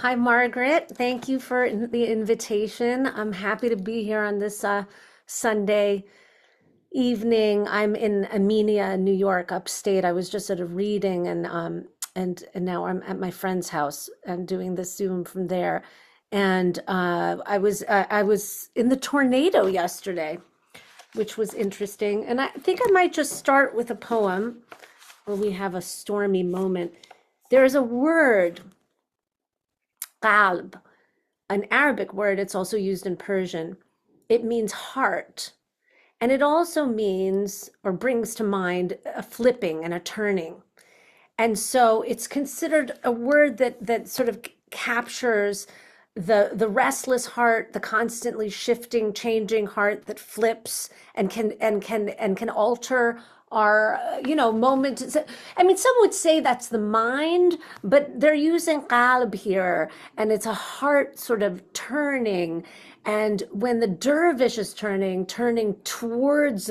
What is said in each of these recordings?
Hi, Margaret. Thank you for the invitation. I'm happy to be here on this Sunday evening. I'm in Amenia, New York, upstate. I was just at a reading, and now I'm at my friend's house and doing this Zoom from there. And I was in the tornado yesterday, which was interesting. And I think I might just start with a poem where we have a stormy moment. There is a word, qalb, an Arabic word. It's also used in Persian. It means heart. And it also means or brings to mind a flipping and a turning. And so it's considered a word that sort of captures the restless heart, the constantly shifting, changing heart that flips and can alter our moment. I mean, some would say that's the mind, but they're using qalb here, and it's a heart sort of turning. And when the dervish is turning towards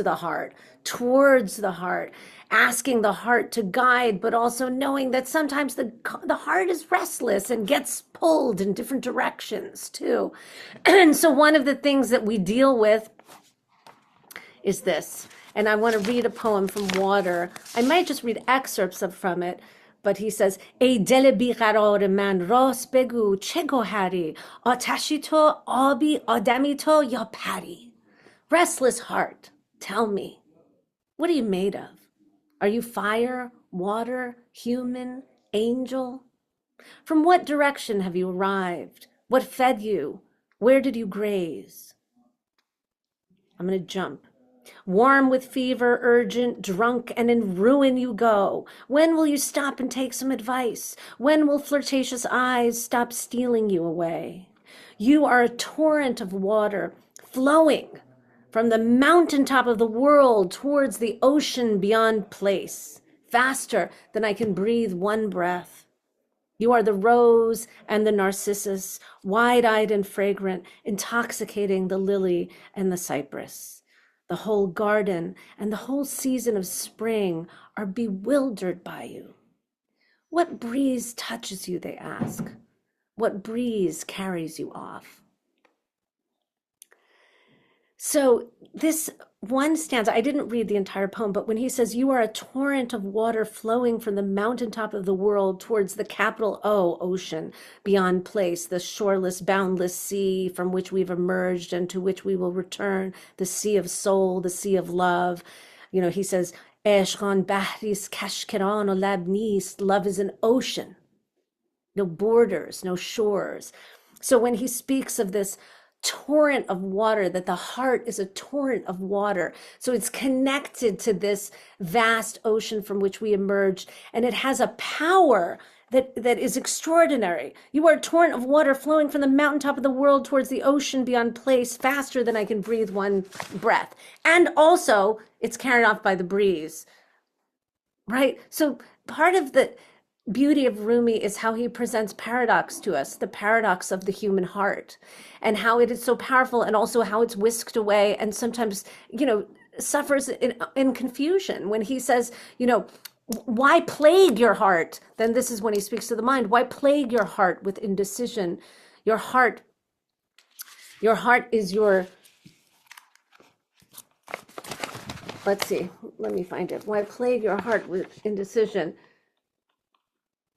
towards the heart, asking the heart to guide, but also knowing that sometimes the heart is restless and gets pulled in different directions too. And so one of the things that we deal with is this. And I want to read a poem from Water. I might just read excerpts from it. But he says, ای دل بیقرار من راست بگو چه گوهری آتشی تو آبی آدمی تو یا پری. Restless heart, tell me, what are you made of? Are you fire, water, human, angel? From what direction have you arrived? What fed you? Where did you graze? I'm going to jump. Warm with fever, urgent, drunk, and in ruin you go. When will you stop and take some advice? When will flirtatious eyes stop stealing you away? You are a torrent of water flowing from the mountaintop of the world towards the ocean beyond place, faster than I can breathe one breath. You are the rose and the narcissus, wide-eyed and fragrant, intoxicating the lily and the cypress. The whole garden and the whole season of spring are bewildered by you. What breeze touches you, they ask. What breeze carries you off? So this one stanza, I didn't read the entire poem, but when he says, you are a torrent of water flowing from the mountaintop of the world towards the capital O, ocean, beyond place, the shoreless, boundless sea from which we've emerged and to which we will return, the sea of soul, the sea of love. You know, he says, Eshkan bahris kashkiran o lab nist, love is an ocean, no borders, no shores. So when he speaks of this torrent of water, that the heart is a torrent of water. So it's connected to this vast ocean from which we emerged, and it has a power that is extraordinary. You are a torrent of water flowing from the mountaintop of the world towards the ocean beyond place, faster than I can breathe one breath. And also, it's carried off by the breeze, right? So part of the beauty of Rumi is how he presents paradox to us, the paradox of the human heart, and how it is so powerful, and also how it's whisked away and sometimes, suffers in confusion. When he says, why plague your heart? Then this is when he speaks to the mind. Why plague your heart with indecision? Your heart is your, let's see, let me find it. Why plague your heart with indecision?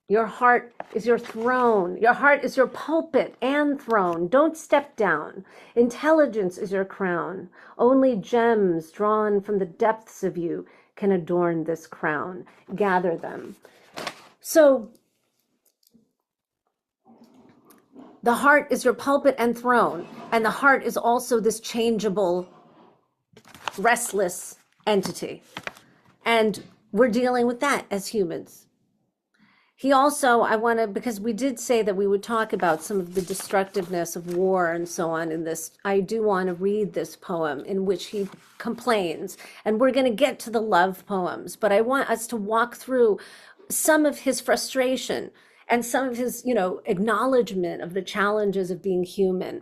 Your heart is your throne. Your heart is your pulpit and throne. Don't step down. Intelligence is your crown. Only gems drawn from the depths of you can adorn this crown. Gather them. So the heart is your pulpit and throne. And the heart is also this changeable, restless entity. And we're dealing with that as humans. He also, because we did say that we would talk about some of the destructiveness of war and so on in this, I do want to read this poem in which he complains, and we're going to get to the love poems, but I want us to walk through some of his frustration and some of his, acknowledgement of the challenges of being human.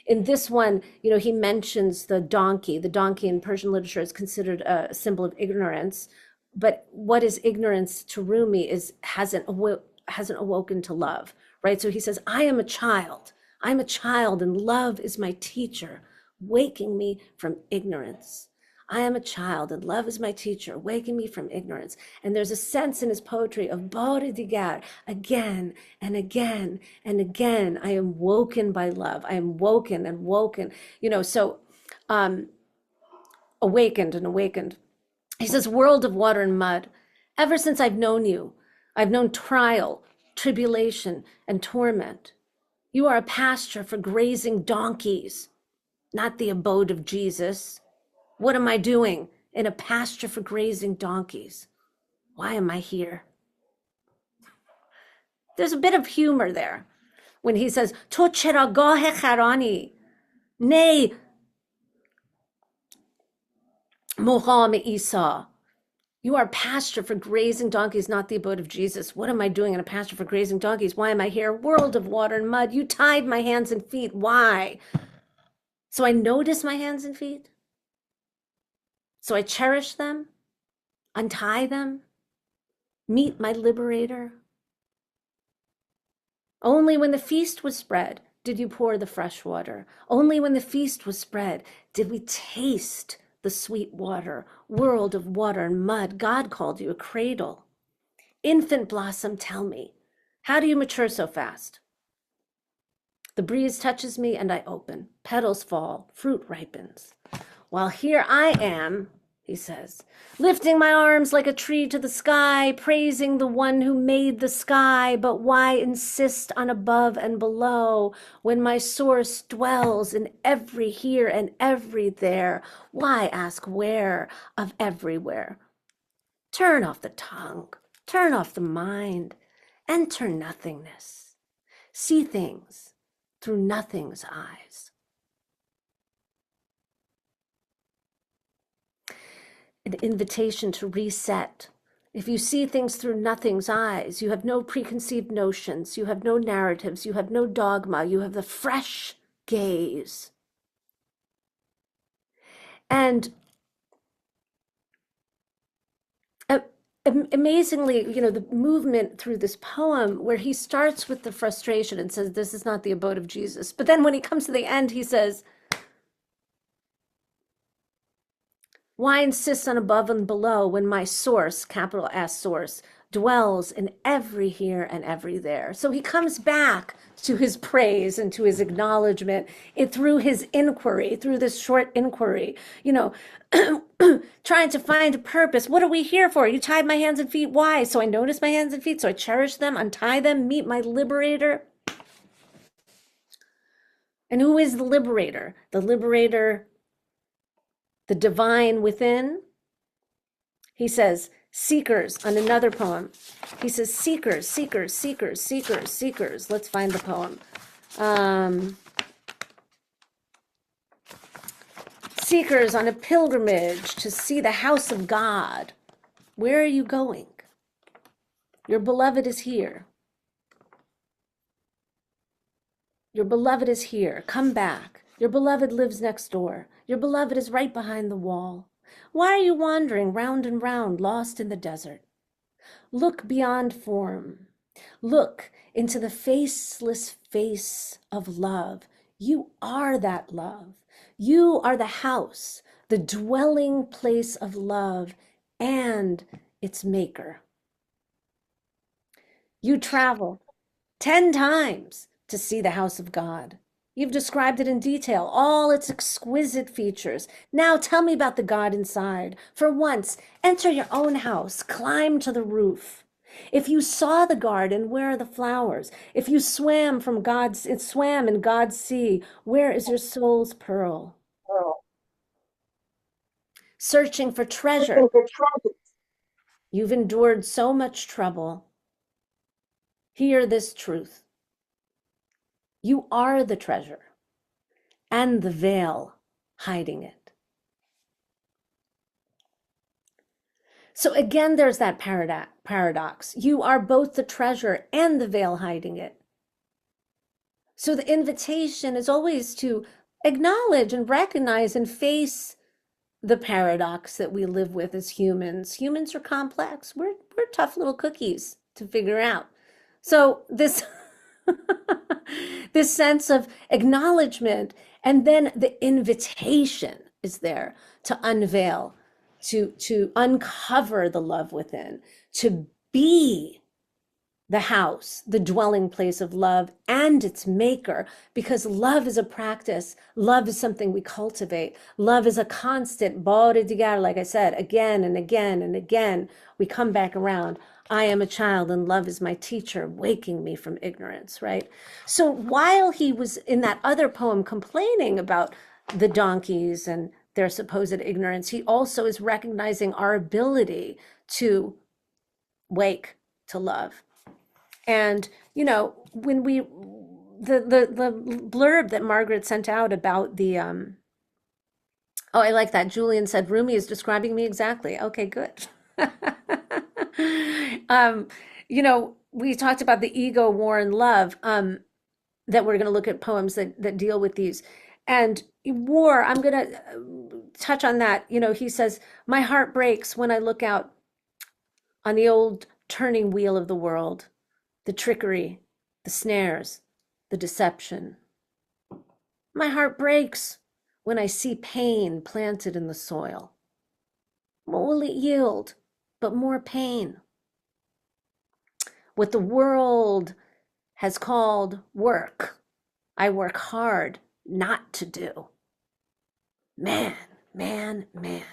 In this one, he mentions the donkey. The donkey in Persian literature is considered a symbol of ignorance. But what is ignorance to Rumi hasn't awoken to love, right? So he says, I am a child. I'm a child, and love is my teacher, waking me from ignorance. I am a child, and love is my teacher, waking me from ignorance. And there's a sense in his poetry of Bore digar, again and again and again. I am woken by love. I am woken and woken. So awakened and awakened. He says, world of water and mud, ever since I've known you, I've known trial, tribulation, and torment. You are a pasture for grazing donkeys, not the abode of Jesus. What am I doing in a pasture for grazing donkeys? Why am I here? There's a bit of humor there when he says, To cheragah charani, nay, Moham Isa. You are a pasture for grazing donkeys, not the abode of Jesus. What am I doing in a pasture for grazing donkeys? Why am I here? World of water and mud. You tied my hands and feet. Why? So I notice my hands and feet. So I cherish them, untie them, meet my liberator. Only when the feast was spread did you pour the fresh water. Only when the feast was spread did we taste the sweet water. World of water and mud. God called you a cradle. Infant blossom, tell me, how do you mature so fast? The breeze touches me and I open. Petals fall, fruit ripens. While here I am, he says, lifting my arms like a tree to the sky, praising the one who made the sky. But why insist on above and below when my source dwells in every here and every there? Why ask where of everywhere? Turn off the tongue, turn off the mind, enter nothingness. See things through nothing's eyes. An invitation to reset. If you see things through nothing's eyes, you have no preconceived notions, you have no narratives, you have no dogma, you have the fresh gaze. And amazingly, the movement through this poem where he starts with the frustration and says, this is not the abode of Jesus. But then when he comes to the end, he says, why insist on above and below when my source, capital S source, dwells in every here and every there? So he comes back to his praise and to his acknowledgement through his inquiry, through this short inquiry, trying to find a purpose. What are we here for? You tied my hands and feet. Why? So I notice my hands and feet, so I cherish them, untie them, meet my liberator. And who is the liberator? The liberator, the divine within. He says, seekers, on another poem. He says, seekers, seekers, seekers, seekers, seekers. Let's find the poem. Seekers on a pilgrimage to see the house of God. Where are you going? Your beloved is here. Your beloved is here. Come back. Your beloved lives next door. Your beloved is right behind the wall. Why are you wandering round and round, lost in the desert? Look beyond form. Look into the faceless face of love. You are that love. You are the house, the dwelling place of love and its maker. You travel 10 times to see the house of God. You've described it in detail, all its exquisite features. Now tell me about the God inside. For once, enter your own house, climb to the roof. If you saw the garden, where are the flowers? If you swam in God's sea, where is your soul's pearl? Searching for treasure. You've endured so much trouble. Hear this truth. You are the treasure and the veil hiding it. So again, there's that paradox. You are both the treasure and the veil hiding it. So the invitation is always to acknowledge and recognize and face the paradox that we live with as humans. Humans are complex. We're tough little cookies to figure out. So this This sense of acknowledgement, and then the invitation is there to unveil, to uncover the love within, to be the house, the dwelling place of love and its maker, because love is a practice. Love is something we cultivate. Love is a constant, like I said, again and again and again, we come back around. I am a child and love is my teacher, waking me from ignorance, right? So while he was in that other poem complaining about the donkeys and their supposed ignorance, he also is recognizing our ability to wake to love. And, you know, when the blurb that Margaret sent out about the, oh, I like that. Julian said, Rumi is describing me exactly. Okay, good. um, you know, we talked about the ego, war, and love, that we're going to look at poems that deal with these. And war, I'm going to touch on that. You know, he says, my heart breaks when I look out on the old turning wheel of the world, the trickery, the snares, the deception. My heart breaks when I see pain planted in the soil. What will it yield but more pain? What the world has called work, I work hard not to do. Man, man, man,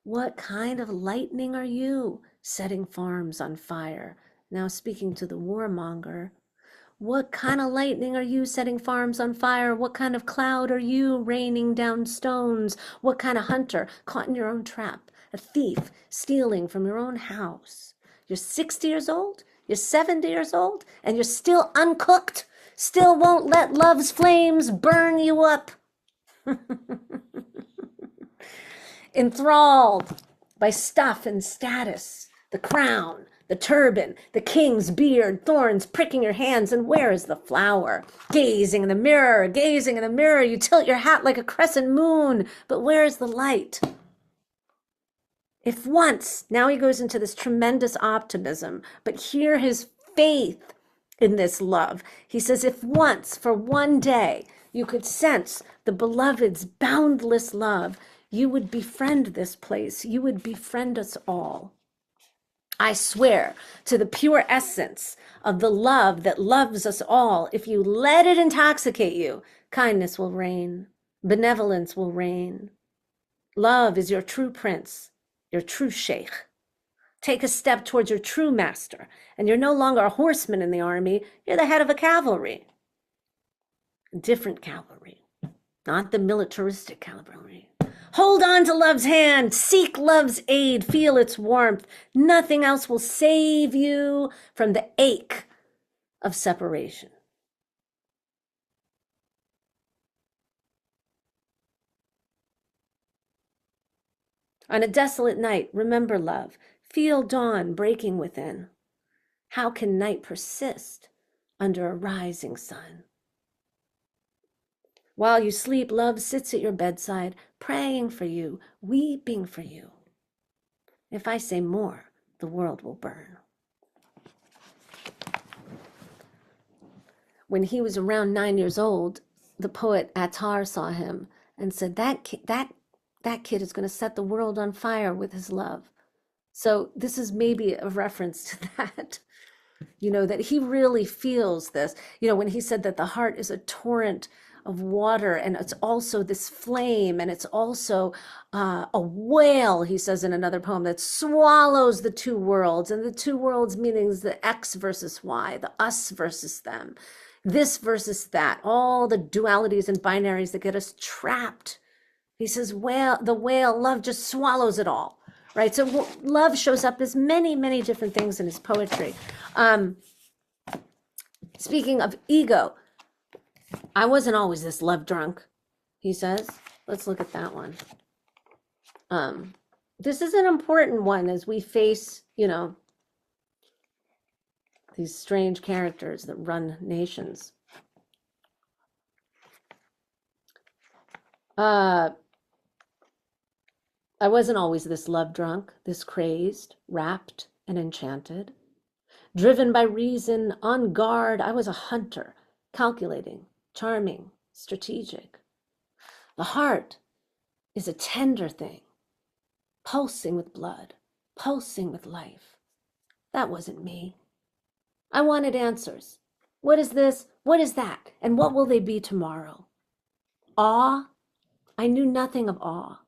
what kind of lightning are you setting farms on fire? Now speaking to the warmonger, what kind of lightning are you setting farms on fire? What kind of cloud are you raining down stones? What kind of hunter caught in your own trap? A thief stealing from your own house? You're 60 years old? You're 70 years old? And you're still uncooked? Still won't let love's flames burn you up? Enthralled by stuff and status, the crown, the turban, the king's beard, thorns pricking your hands, and where is the flower? Gazing in the mirror, you tilt your hat like a crescent moon, but where is the light? If once, now he goes into this tremendous optimism, but hear his faith in this love. He says, if once, for one day, you could sense the beloved's boundless love, you would befriend this place. You would befriend us all. I swear to the pure essence of the love that loves us all, if you let it intoxicate you, kindness will reign, benevolence will reign. Love is your true prince, your true sheikh. Take a step towards your true master, and you're no longer a horseman in the army, you're the head of a cavalry. Different cavalry, not the militaristic cavalry. Hold on to love's hand, seek love's aid, feel its warmth. Nothing else will save you from the ache of separation. On a desolate night, remember love. Feel dawn breaking within. How can night persist under a rising sun? While you sleep, love sits at your bedside, praying for you, weeping for you. If I say more, the world will burn. When he was around 9 years old, the poet Attar saw him and said, that kid is going to set the world on fire with his love. So this is maybe a reference to that, you know, that he really feels this, you know, when he said that the heart is a torrent of water, and it's also this flame, and it's also a whale, he says in another poem, that swallows the two worlds, and the two worlds meanings the X versus Y, the us versus them, this versus that, all the dualities and binaries that get us trapped. He says, the whale, love just swallows it all, right? So love shows up as many, many different things in his poetry. Speaking of ego, I wasn't always this love drunk, he says. Let's look at that one. This is an important one as we face, you know, these strange characters that run nations. I wasn't always this love drunk, this crazed, rapt, and enchanted. Driven by reason, on guard, I was a hunter, calculating, charming, strategic. The heart is a tender thing, pulsing with blood, pulsing with life. That wasn't me. I wanted answers. What is this? What is that? And what will they be tomorrow? Awe? I knew nothing of awe.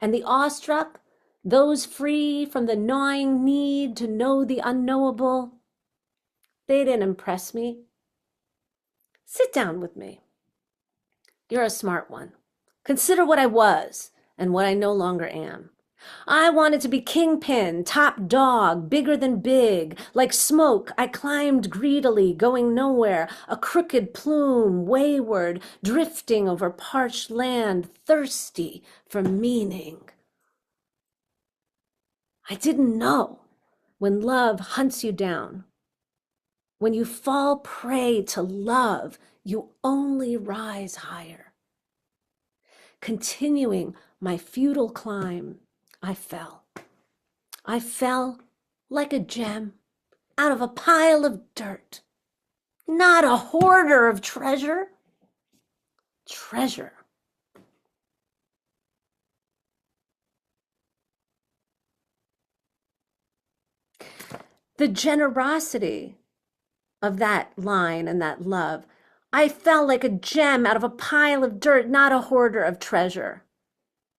And the awestruck, those free from the gnawing need to know the unknowable, they didn't impress me. Sit down with me. You're a smart one. Consider what I was and what I no longer am. I wanted to be kingpin, top dog, bigger than big. Like smoke, I climbed greedily, going nowhere, a crooked plume, wayward, drifting over parched land, thirsty for meaning. I didn't know when love hunts you down. When you fall prey to love, you only rise higher. Continuing my futile climb, I fell. I fell like a gem out of a pile of dirt. Not a hoarder of treasure. Treasure. The generosity of that line and that love. I fell like a gem out of a pile of dirt, not a hoarder of treasure.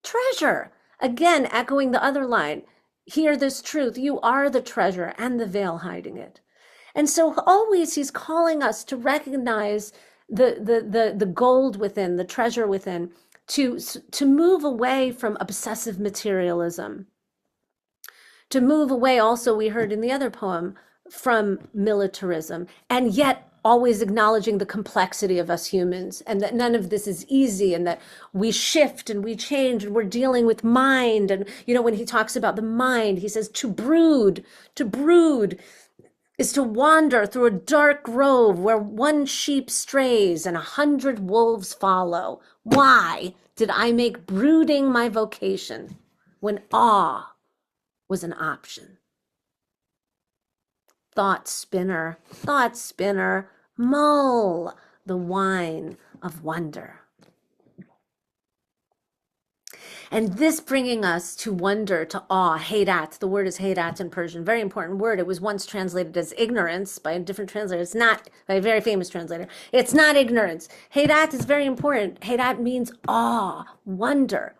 Treasure. Again, echoing the other line, hear this truth, you are the treasure and the veil hiding it. And so always he's calling us to recognize the gold within, the treasure within, to move away from obsessive materialism, to move away also, we heard in the other poem, from militarism, and yet always acknowledging the complexity of us humans, and that none of this is easy, and that we shift and we change, and we're dealing with mind. And when he talks about the mind, he says to brood is to wander through a dark grove where one sheep strays and 100 wolves follow. Why did I make brooding my vocation when awe was an option? Thought spinner, mull the wine of wonder. And this bringing us to wonder, to awe, haydat. The word is haydat in Persian, very important word. It was once translated as ignorance by a different translator. It's not, by a very famous translator. It's not ignorance. Haydat is very important. Haydat means awe, wonder.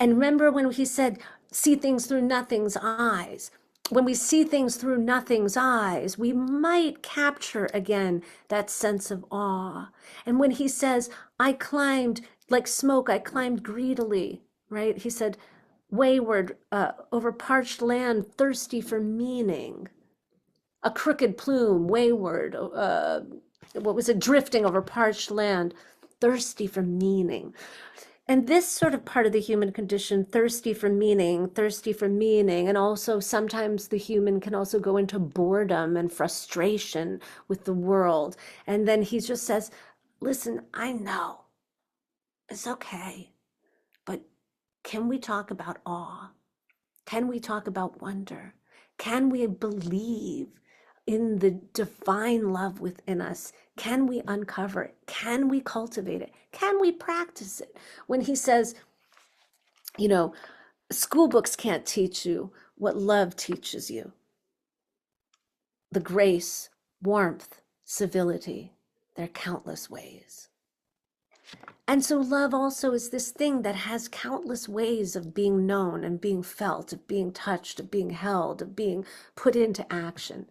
And remember when he said, see things through nothing's eyes. When we see things through nothing's eyes, we might capture again that sense of awe. And when he says, I climbed like smoke, I climbed greedily, right? He said, wayward, over parched land, thirsty for meaning. A crooked plume, wayward, drifting over parched land, thirsty for meaning. And this sort of part of the human condition, thirsty for meaning, and also sometimes the human can also go into boredom and frustration with the world. And then he just says, listen, I know, it's okay, but can we talk about awe? Can we talk about wonder? Can we believe in the divine love within us? Can we uncover it? Can we cultivate it? Can we practice it? When he says, school books can't teach you what love teaches you. The grace, warmth, civility, there are countless ways. And so love also is this thing that has countless ways of being known and being felt, of being touched, of being held, of being put into action.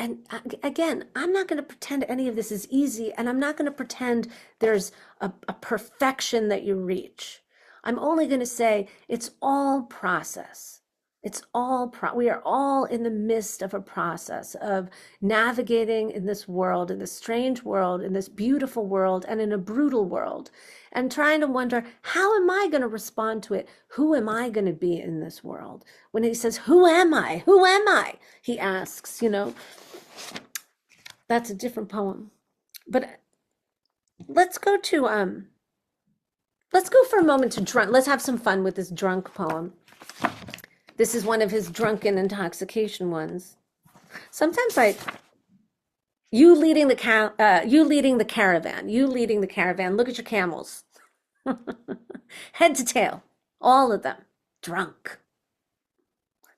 And again, I'm not going to pretend any of this is easy, and I'm not going to pretend there's a perfection that you reach. I'm only going to say it's all process. We are all in the midst of a process of navigating in this world, in this strange world, in this beautiful world, and in a brutal world, and trying to wonder, how am I going to respond to it? Who am I going to be in this world? When he says, who am I? Who am I? He asks, That's a different poem. But let's go for a moment to drunk. Let's have some fun with this drunk poem. This is one of his drunken intoxication ones. Sometimes you leading the caravan, you leading the caravan. Look at your camels, head to tail, all of them drunk.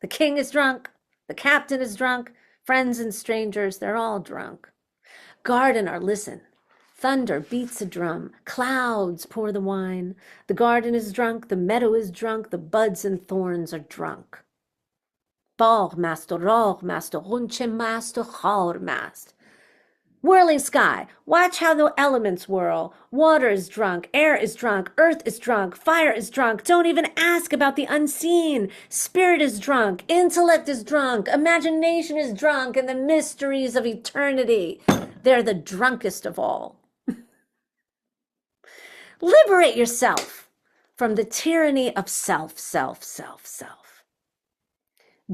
The king is drunk. The captain is drunk. Friends and strangers, they're all drunk. Gardener, listen. Thunder beats a drum. Clouds pour the wine. The garden is drunk. The meadow is drunk. The buds and thorns are drunk. Bog mast och rag mast och runche mast och har mast. Whirling sky, watch how the elements whirl. Water is drunk, air is drunk, earth is drunk, fire is drunk. Don't even ask about the unseen. Spirit is drunk, intellect is drunk, imagination is drunk, and the mysteries of eternity, they're the drunkest of all. Liberate yourself from the tyranny of self, self, self, self.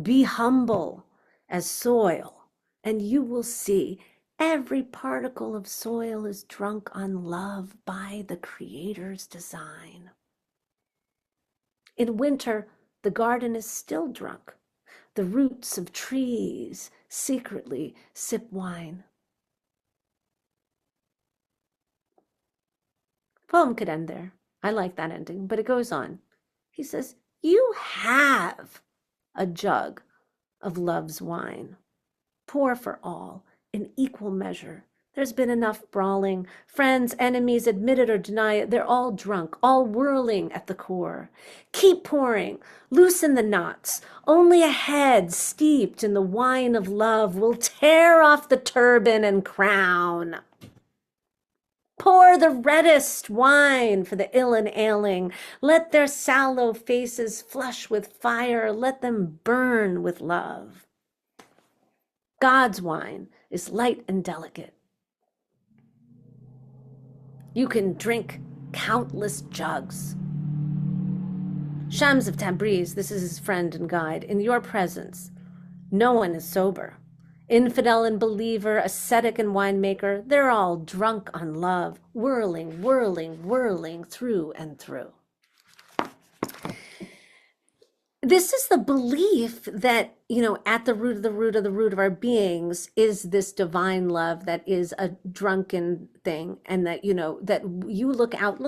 Be humble as soil, and you will see every particle of soil is drunk on love by the Creator's design. In winter, the garden is still drunk. The roots of trees secretly sip wine. Poem could end there. I like that ending, but it goes on. He says, you have a jug of love's wine. Pour for all in equal measure. There's been enough brawling. Friends, enemies, admit it or deny it, they're all drunk, all whirling at the core. Keep pouring. Loosen the knots. Only a head steeped in the wine of love will tear off the turban and crown. Pour the reddest wine for the ill and ailing. Let their sallow faces flush with fire. Let them burn with love. God's wine is light and delicate. You can drink countless jugs. Shams of Tabriz, this is his friend and guide, in your presence, no one is sober. Infidel and believer, ascetic and winemaker, they're all drunk on love, whirling, whirling, whirling through and through. This is the belief that, at the root of the root of the root of our beings is this divine love that is a drunken thing. And that, that you look out,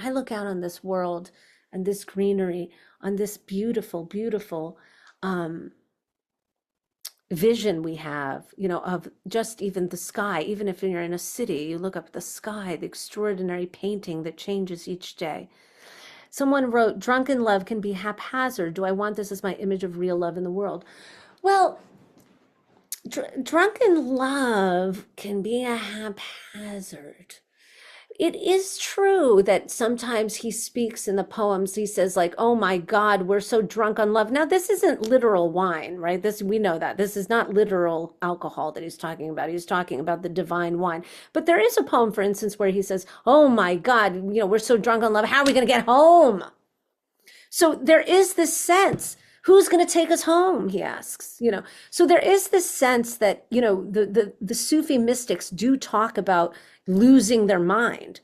I look out on this world and this greenery, on this beautiful, beautiful vision we have, of just even the sky. Even if you're in a city, you look up at the sky, the extraordinary painting that changes each day. Someone wrote, drunken love can be haphazard. Do I want this as my image of real love in the world? Well, drunken love can be a haphazard. It is true that sometimes he speaks in the poems, he says like, oh my God, we're so drunk on love. Now, this isn't literal wine, right? We know that. This is not literal alcohol that he's talking about. He's talking about the divine wine. But there is a poem, for instance, where he says, oh my God, we're so drunk on love. How are we going to get home? So there is this sense, who's going to take us home, he asks, So there is this sense that, the Sufi mystics do talk about losing their mind,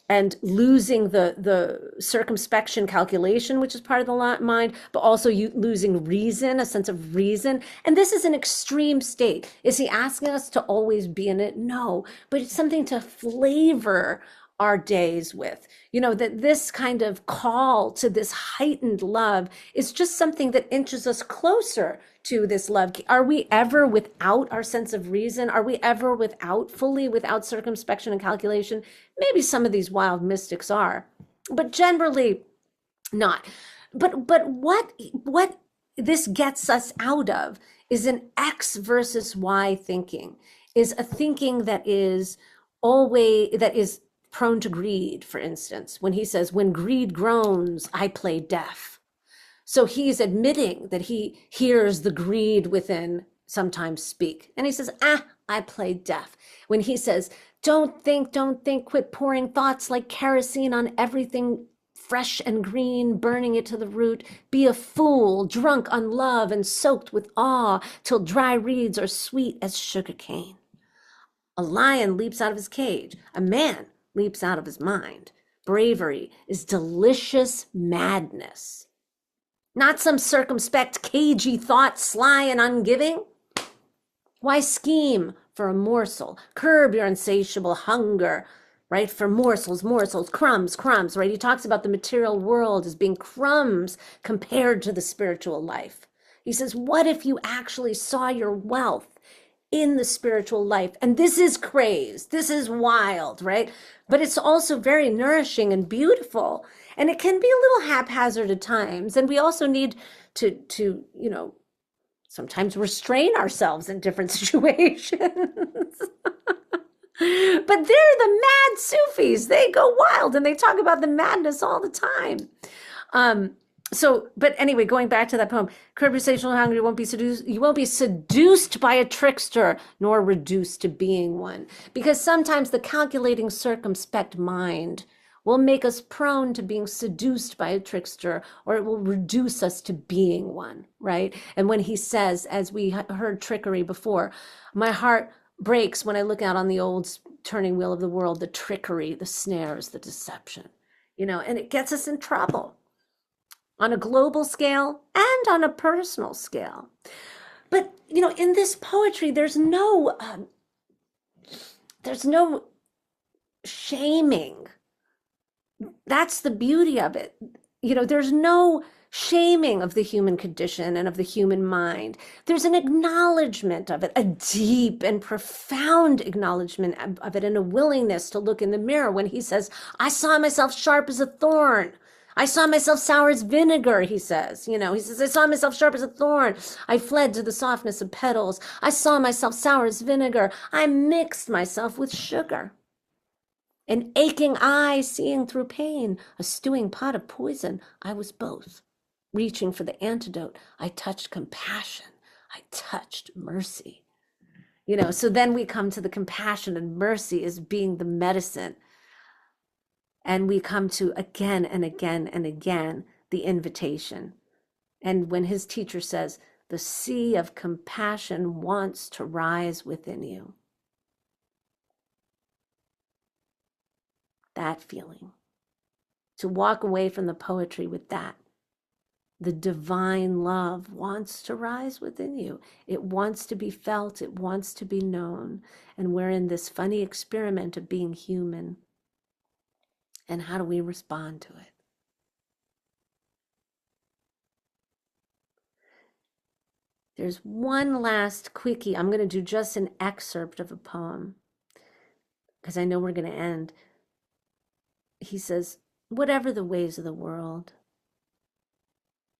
and losing the circumspection calculation, which is part of the mind, but also losing reason, a sense of reason. And this is an extreme state. Is he asking us to always be in it? No, but it's something to flavor our days with, that this kind of call to this heightened love is just something that inches us closer to this love. Are we ever without our sense of reason? Are we ever fully without circumspection and calculation? Maybe some of these wild mystics are, but generally not. But what this gets us out of is an X versus Y thinking, is a thinking that is prone to greed, for instance, when he says, when greed groans, I play deaf. So he's admitting that he hears the greed within sometimes speak. And he says, I play deaf. When he says, don't think, quit pouring thoughts like kerosene on everything fresh and green, burning it to the root. Be a fool, drunk on love and soaked with awe, till dry reeds are sweet as sugar cane. A lion leaps out of his cage. A man leaps out of his mind. Bravery is delicious madness. not some circumspect, cagey thought, sly and ungiving. Why scheme for a morsel? Curb your insatiable hunger, right? For morsels, morsels, crumbs, crumbs, right? He talks about the material world as being crumbs compared to the spiritual life. He says, what if you actually saw your wealth in the spiritual life? And this is crazed, this is wild, right? But it's also very nourishing and beautiful. And it can be a little haphazard at times. And we also need to sometimes restrain ourselves in different situations. But they're the mad Sufis. They go wild and they talk about the madness all the time. But anyway, going back to that poem, curb your sexual hunger, you won't be seduced by a trickster, nor reduced to being one. Because sometimes the calculating, circumspect mind will make us prone to being seduced by a trickster, or it will reduce us to being one, right? And when he says, as we heard trickery before, my heart breaks when I look out on the old turning wheel of the world, the trickery, the snares, the deception, and it gets us in trouble on a global scale and on a personal scale. But, in this poetry, there's no shaming. That's the beauty of it. There's no shaming of the human condition and of the human mind. There's an acknowledgement of it, a deep and profound acknowledgement of it, and a willingness to look in the mirror when he says, I saw myself sharp as a thorn. I saw myself sour as vinegar, he says. He says, I saw myself sharp as a thorn. I fled to the softness of petals. I saw myself sour as vinegar. I mixed myself with sugar. An aching eye seeing through pain, a stewing pot of poison, I was both. Reaching for the antidote, I touched compassion. I touched mercy. So then we come to the compassion and mercy as being the medicine. And we come to again and again and again the invitation. And when his teacher says, the sea of compassion wants to rise within you. That feeling. To walk away from the poetry with that. The divine love wants to rise within you. It wants to be felt. It wants to be known. And we're in this funny experiment of being human. And how do we respond to it? There's one last quickie. I'm going to do just an excerpt of a poem because I know we're going to end. He says, whatever the ways of the world,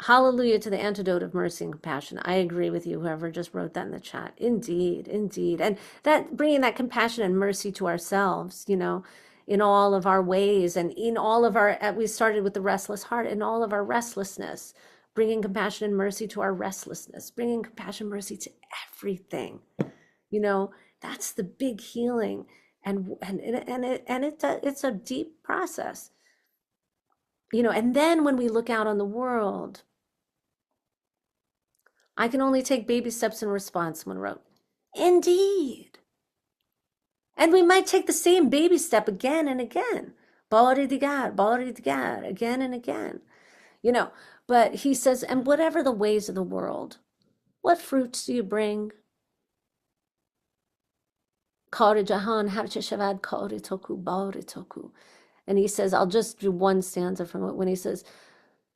hallelujah to the antidote of mercy and compassion. I agree with you, whoever just wrote that in the chat. Indeed, indeed. And that bringing that compassion and mercy to ourselves, in all of our ways and in all of our, we started with the restless heart, in all of our restlessness, bringing compassion and mercy to our restlessness, bringing compassion and mercy to everything. That's the big healing. It's a deep process, and then when we look out on the world, I can only take baby steps in response, someone wrote. Indeed. And we might take the same baby step again and again, again and again, but he says, and whatever the ways of the world, what fruits do you bring? And he says, I'll just do one stanza from it when he says,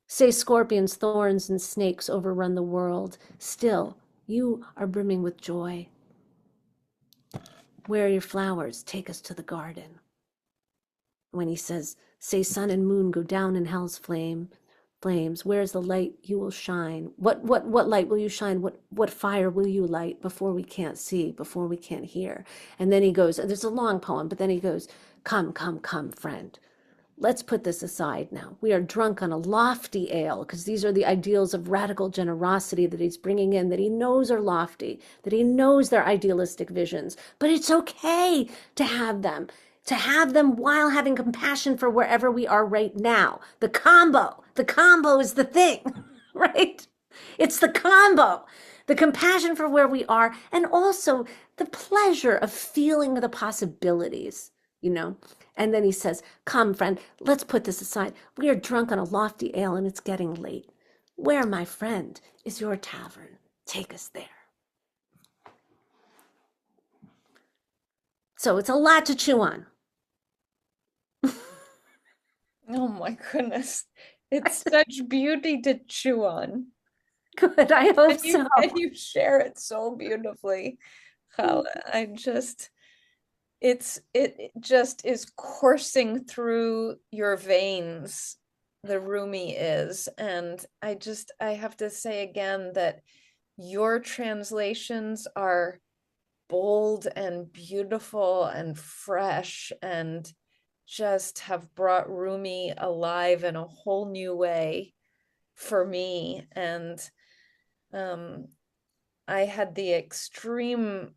say scorpions, thorns, and snakes overrun the world. Still, you are brimming with joy. Where are your flowers? Take us to the garden. When he says, say sun and moon go down in hell's flames. Where's the light you will shine? What light will you shine? What fire will you light before we can't see, before we can't hear? And then he goes, there's a long poem, but then he goes, come, friend. Let's put this aside now. We are drunk on a lofty ale, because these are the ideals of radical generosity that he's bringing in, that he knows are lofty, that he knows they're idealistic visions. But it's okay to have them while having compassion for wherever we are right now. The combo is the thing, right? It's the combo, the compassion for where we are, and also the pleasure of feeling the possibilities, And then he says, come, friend, let's put this aside. We are drunk on a lofty ale and it's getting late. Where, my friend, is your tavern? Take us there. So it's a lot to chew on. Oh my goodness. It's such beauty to chew on. Good, I hope And you so. and you share it so beautifully, Haleh. I just it just is coursing through your veins, the Rumi is. And I have to say again that your translations are bold and beautiful and fresh and just have brought Rumi alive in a whole new way for me. And um, I had the extreme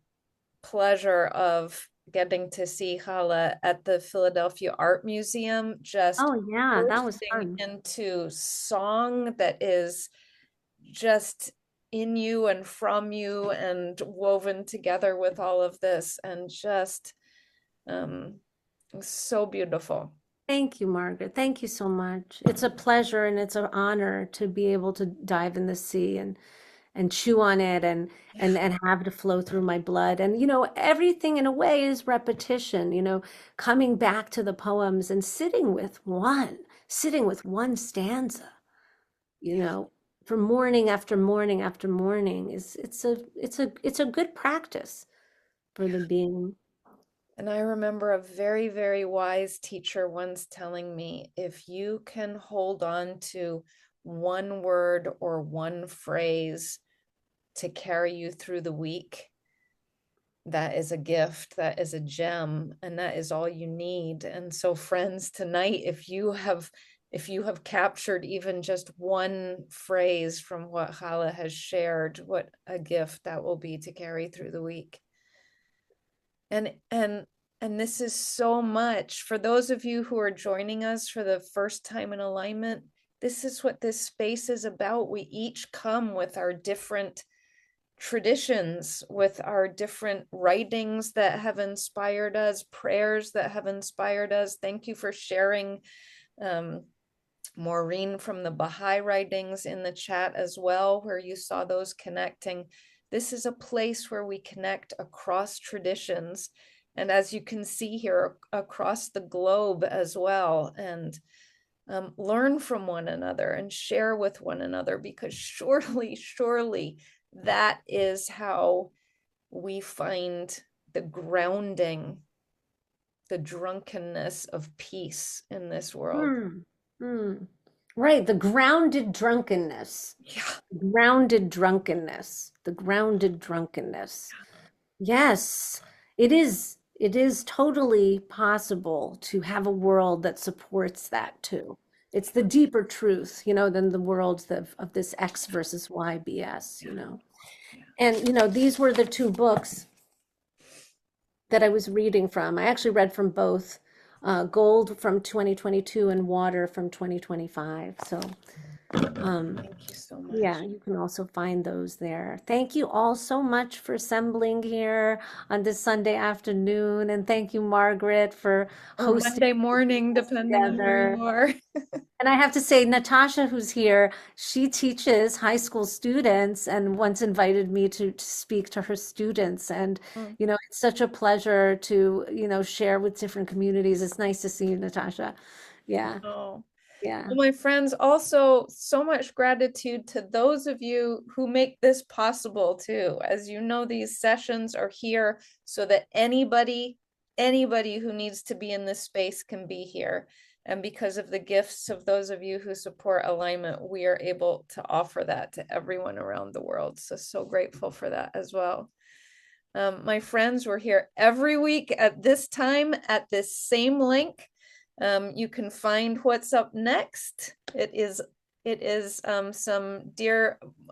pleasure of getting to see Haleh at the Philadelphia Art Museum, just Oh, yeah, that was bursting fun. into song that is just in you and from you and woven together with all of this, and just um, so beautiful. Thank you, Margaret. Thank you so much. It's a pleasure and it's an honor to be able to dive in the sea and chew on it and have it flow through my blood. And everything in a way is repetition, coming back to the poems and sitting with one stanza, you Yeah. know, for morning after morning after morning is it's a good practice for the being. And I remember a very, very wise teacher once telling me, if you can hold on to one word or one phrase to carry you through the week, that is a gift, that is a gem, and that is all you need. And so, friends, tonight, if you have captured even just one phrase from what Haleh has shared, what a gift that will be to carry through the week. And this is so much for those of you who are joining us for the first time in alignment. This is what this space is about. We each come with our different traditions, with our different writings that have inspired us, prayers that have inspired us. Thank you for sharing, um, Maureen, from the Baha'i writings in the chat as well, where you saw those connecting. This is a place where we connect across traditions. And as you can see here, across the globe as well, and learn from one another and share with one another, because surely, surely that is how we find the grounding, the drunkenness of peace in this world. Hmm. Hmm. Right, the grounded drunkenness. Yeah. Grounded drunkenness. The grounded drunkenness. Yes, it is totally possible to have a world that supports that too. It's the deeper truth, than the world of this X versus Y BS. Yeah. And these were the two books that I was reading from. I actually read from both, Gold from 2022 and Water from 2025. So, um, Thank you so yeah, much. you can also find those there. Thank you all so much for assembling here on this Sunday afternoon. And thank you, Margaret, for Or hosting Monday morning, us depending on where together. you are. And I have to say, Natasha, who's here, she teaches high school students and once invited me to speak to her students. And, Mm. it's such a pleasure to, share with different communities. It's nice to see you, Natasha. Yeah, Oh. yeah. Well, my friends, also so much gratitude to those of you who make this possible too. As you know, these sessions are here so that anybody who needs to be in this space can be here. And because of the gifts of those of you who support alignment, we are able to offer that to everyone around the world. So grateful for that as well. My friends, we're here every week at this time at this same link. You can find what's up next. It is some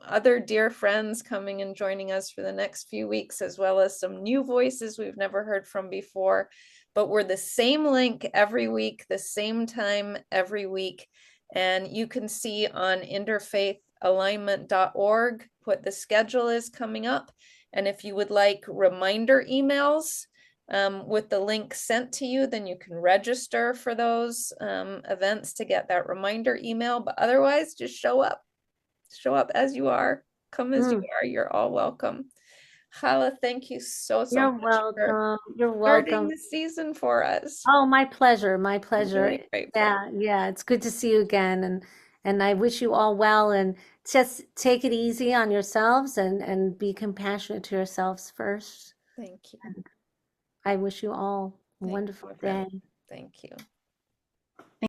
other dear friends coming and joining us for the next few weeks, as well as some new voices we've never heard from before. But we're the same link every week, the same time every week. And you can see on interfaithalignment.org what the schedule is coming up. And if you would like reminder emails with the link sent to you, then you can register for those events to get that reminder email. But otherwise, just show up. Show up as you are. Come as you Mm, are. You're all welcome. Hala, thank you so, so you're much for welcome. You're starting welcome. the season for us. Oh, my pleasure. My pleasure. Really grateful. Yeah, yeah. It's good to see you again, and I wish you all well. And just take it easy on yourselves, and be compassionate to yourselves first. Thank you. And I wish you all a Thank wonderful you, friend. day. Thank you.